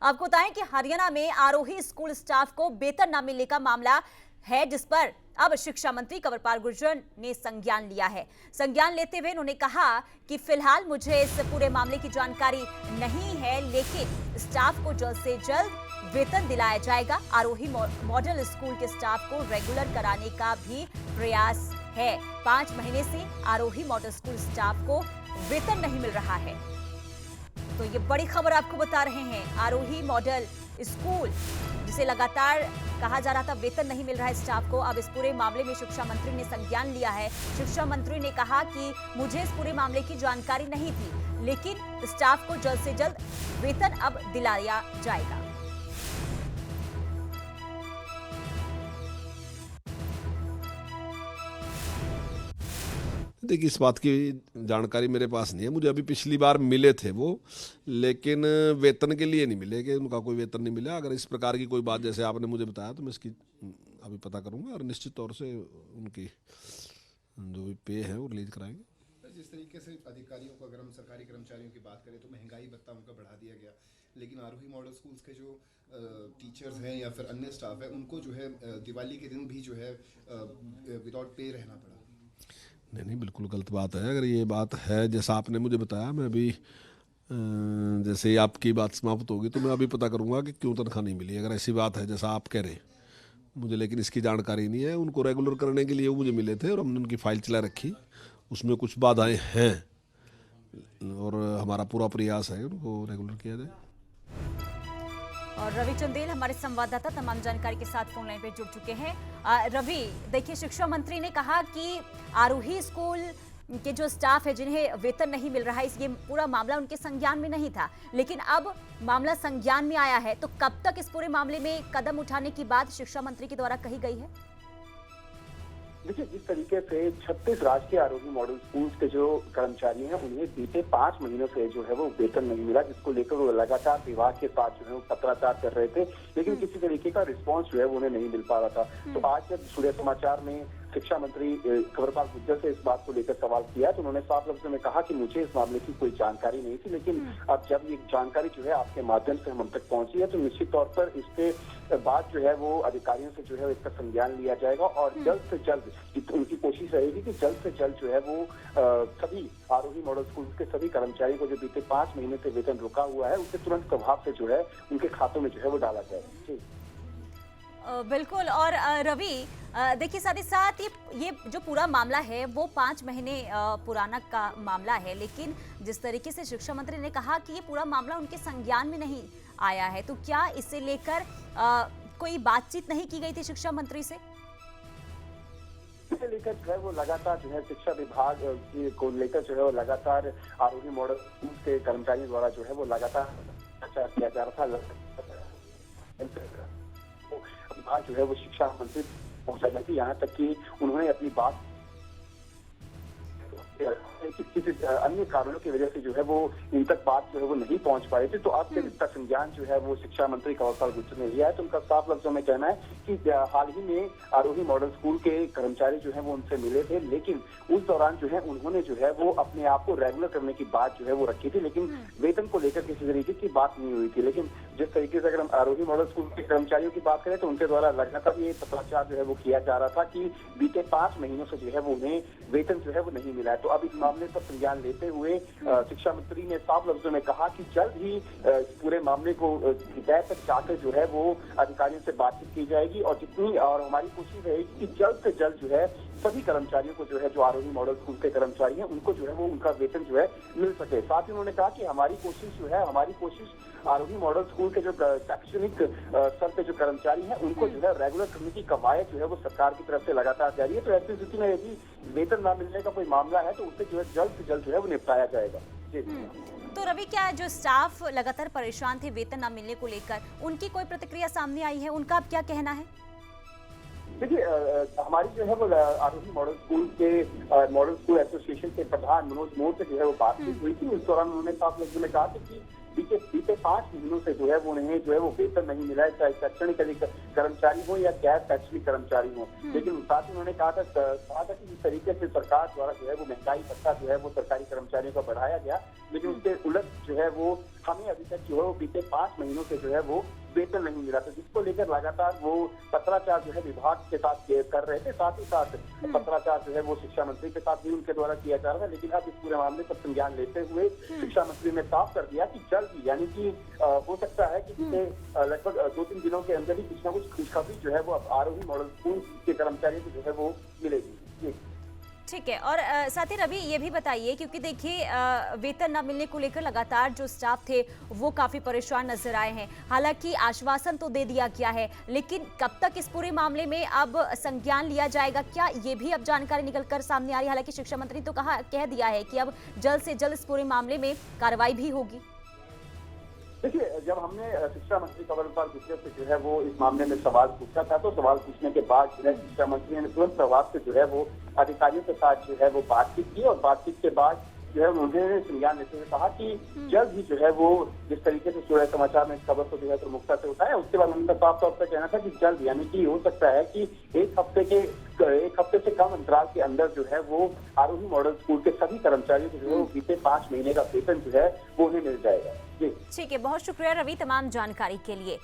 आपको बताएं कि हरियाणा में आरोही स्कूल स्टाफ को वेतन न मिलने का मामला है, जिस पर अब शिक्षा मंत्री कंवरपाल गुर्जर ने संज्ञान लिया है। संज्ञान लेते हुए उन्होंने कहा कि फिलहाल मुझे इस पूरे मामले की जानकारी नहीं है, लेकिन स्टाफ को जल्द से जल्द वेतन दिलाया जाएगा। आरोही मॉडल स्कूल के स्टाफ को रेगुलर कराने का भी प्रयास है। 5 महीने से आरोही मॉडल स्कूल स्टाफ को वेतन नहीं मिल रहा है। तो ये बड़ी खबर आपको बता रहे हैं। आरोही मॉडल स्कूल, जिसे लगातार कहा जा रहा था वेतन नहीं मिल रहा है स्टाफ को, अब इस पूरे मामले में शिक्षा मंत्री ने संज्ञान लिया है। शिक्षा मंत्री ने कहा कि मुझे इस पूरे मामले की जानकारी नहीं थी, लेकिन स्टाफ को जल्द से जल्द वेतन अब दिलाया जाएगा। देखिए, इस बात की जानकारी मेरे पास नहीं है। मुझे अभी पिछली बार मिले थे वो, लेकिन वेतन के लिए नहीं मिले, कि उनका कोई वेतन नहीं मिला। अगर इस प्रकार की कोई बात जैसे आपने मुझे बताया तो मैं इसकी अभी पता करूंगा और निश्चित तौर से उनकी जो भी पे है वो रिलीज कराएंगे। जिस तरीके से अधिकारियों को, अगर हम सरकारी कर्मचारियों की बात करें तो महंगाई भत्ता उनका बढ़ा दिया गया, लेकिन आरोही मॉडल स्कूल्स के जो टीचर्स हैं या फिर अन्य स्टाफ है, उनको जो है दिवाली के दिन भी जो है विदाउट पे रहना पड़ा। नहीं, बिल्कुल गलत बात है। अगर ये बात है जैसा आपने मुझे बताया, मैं अभी जैसे ही आपकी बात समाप्त होगी तो मैं अभी पता करूंगा कि क्यों तनख्वाह नहीं मिली। अगर ऐसी बात है जैसा आप कह रहे मुझे, लेकिन इसकी जानकारी नहीं है। उनको रेगुलर करने के लिए वो मुझे मिले थे और हमने उनकी फाइल चला रखी, उसमें कुछ बाधाएं हैं और हमारा पूरा प्रयास है उनको रेगुलर किया जाए। और रवि चंदेल हमारे संवाददाता तमाम जानकारी के साथ फोन लाइन पे जुड़ चुके हैं। रवि, देखिए, शिक्षा मंत्री ने कहा कि आरोही स्कूल के जो स्टाफ है जिन्हें वेतन नहीं मिल रहा है, ये पूरा मामला उनके संज्ञान में नहीं था, लेकिन अब मामला संज्ञान में आया है। तो कब तक इस पूरे मामले में कदम उठाने की बात शिक्षा मंत्री के द्वारा कही गई है? देखिए, जिस तरीके से 36 राजकीय आरोही मॉडल स्कूल्स के जो कर्मचारी हैं, उन्हें बीते 5 महीनों से जो है वो वेतन नहीं मिला, जिसको लेकर वो लगातार विभाग के साथ जो है वो पत्राचार कर रहे थे, लेकिन किसी तरीके का रिस्पांस जो है वो उन्हें नहीं मिल पा रहा था। तो आज जब सूर्य समाचार में शिक्षा मंत्री कंवरपाल गुर्जर से इस बात को लेकर सवाल किया तो उन्होंने साफ लफ्जों में कहा कि मुझे इस मामले की कोई जानकारी नहीं थी, लेकिन अब जब ये जानकारी जो है आपके माध्यम से हम तक पहुंची है तो निश्चित तौर पर इसके बाद जो है वो अधिकारियों से जो है इसका संज्ञान लिया जाएगा और जल्द से जल्द उनकी कोशिश रहेगी कि जल्द से जल्द जो है वो सभी आरोही मॉडल स्कूल के सभी कर्मचारियों को जो बीते 5 महीने से वेतन रुका हुआ है उसे तुरंत प्रभाव से जो है उनके खातों में जो है वो डाला जाए। बिल्कुल। और रवि, देखिए, साथ ही साथ ये जो पूरा मामला है वो 5 महीने पुराना का मामला है, लेकिन जिस तरीके से शिक्षा मंत्री ने कहा कि ये पूरा मामला उनके संज्ञान में नहीं आया है, तो क्या इसे लेकर कोई बातचीत नहीं की गई थी शिक्षा मंत्री से? इसे लेकर जो है वो लगातार जो है शिक्षा विभाग को लेकर जो है वो लगातार आरोही मॉडल स्कूल के कर्मचारियों द्वारा जो है वो लगातार प्रचार किया जा रहा था। विभाग जो है वो शिक्षा मंत्री पहुंचा जाती, यहाँ तक कि उन्होंने अपनी बात किसी अन्य कारणों की वजह से जो है वो इन तक बात जो है वो नहीं पहुंच पाई थी। तो अब जब इसका संज्ञान जो है वो शिक्षा मंत्री कंवरपाल गुर्जर ने लिया है तो उनका साफ लफ्जों में कहना है कि हाल ही में आरोही मॉडल स्कूल के कर्मचारी जो है वो उनसे मिले थे, लेकिन उस दौरान जो है उन्होंने जो है वो अपने आप को रेगुलर करने की बात जो है वो रखी थी, लेकिन वेतन को लेकर किसी तरीके की बात नहीं हुई थी। लेकिन जिस तरीके से अगर हम आरोही मॉडल स्कूल के कर्मचारियों की बात करें तो उनके द्वारा लगातार ये पत्राचार जो है वो किया जा रहा था कि बीते 5 महीनों से जो है वो उन्हें वेतन जो है वो नहीं मिला है। तो अब इस मामले पर संज्ञान लेते हुए शिक्षा मंत्री ने साफ लफ्जों में कहा कि जल्द ही इस पूरे मामले को तय तक जाकर जो है वो अधिकारियों से बातचीत की जाएगी और हमारी कोशिश रहेगी कि जल्द से जल्द जो है सभी कर्मचारियों को जो है जो आरोही मॉडल स्कूल के कर्मचारी हैं उनको जो है वो उनका वेतन जो है मिल सके। साथ ही उन्होंने कहा कि हमारी कोशिश आरोही मॉडल स्कूल के जो शैक्षणिक स्तर के जो कर्मचारी हैं उनको जो है रेगुलर करने की कवायद जो है वो सरकार की तरफ से लगातार जारी है। तो ऐसी स्थिति में यदि वेतन न मिलने का कोई मामला है तो उससे जो है जल्द से जल्द जो है वो निपटाया जाएगा। तो रवि, क्या जो स्टाफ लगातार परेशान थे वेतन न मिलने को लेकर, उनकी कोई प्रतिक्रिया सामने आई है? उनका अब क्या कहना है? देखिए, हमारी जो है वो आरोही मॉडल स्कूल के मॉडल स्कूल एसोसिएशन के प्रधान मनोज मोर से जो है वो बातचीत हुई थी। उस दौरान उन्होंने साफ लफ्जों में कहा कि बीते 5 महीनों से जो है वो उन्हें जो है वो वेतन नहीं मिला है, चाहे शैक्षणिक कर्मचारी हो या गैर शैक्षणिक कर्मचारी हो। लेकिन साथ ही उन्होंने कहा था कि जिस तरीके से सरकार द्वारा जो है वो महंगाई भत्ता जो है वो सरकारी कर्मचारियों का बढ़ाया गया, लेकिन उसके उलट जो है वो हमें अभी तक जो है वो बीते 5 महीनों से जो है वो वेतन नहीं मिला था, जिसको लेकर लगातार वो पत्राचार जो है विभाग के साथ कर रहे थे। साथ ही साथ पत्राचार जो है वो शिक्षा मंत्री के साथ भी उनके द्वारा किया जा रहा था। लेकिन अब इस पूरे मामले पर संज्ञान लेते हुए शिक्षा मंत्री ने साफ कर दिया कि जल्द ही, यानी कि हो सकता है कि पिछले लगभग 2-3 दिनों के अंदर ही कुछ ना कुछ खुशखबरी जो है वो अब आरोही मॉडल स्कूल के कर्मचारियों को जो है वो मिलेगी। जी ठीक है। और साथ ही रवि ये भी बताइए, क्योंकि देखिए वेतन न मिलने को लेकर लगातार जो स्टाफ थे वो काफी परेशान नजर आए हैं। हालांकि आश्वासन तो दे दिया गया है, लेकिन कब तक इस पूरे मामले में अब संज्ञान लिया जाएगा, क्या ये भी अब जानकारी निकलकर सामने आ रही है? हालांकि शिक्षा मंत्री तो कह दिया है कि अब जल्द से जल्द इस पूरे मामले में कार्रवाई भी होगी। देखिए, जब हमने शिक्षा मंत्री कंवरपाल गुर्जर से जो है वो इस मामले में सवाल पूछा था, तो सवाल पूछने के बाद जो है शिक्षा मंत्री ने तुरंत प्रभाव से जो है वो अधिकारियों के साथ जो है वो बातचीत की, और बातचीत के बाद जो है उन्होंने संज्ञान लेते हुए कहा कि जल्द ही जो है वो जिस तरीके से सूर्य समाचार में इस खबर को जो है प्रमुखता से उठाया, उसके बाद उनका साफ तौर पर कहना था कि जल्द, यानी कि हो सकता है कि एक हफ्ते से कम अंतराल के अंदर जो है वो आरोही मॉडल स्कूल के सभी कर्मचारियों को जो है वो बीते 5 महीने का वेतन जो है वो उन्हें मिल जाएगा। जी ठीक है, बहुत शुक्रिया रवि तमाम जानकारी के लिए।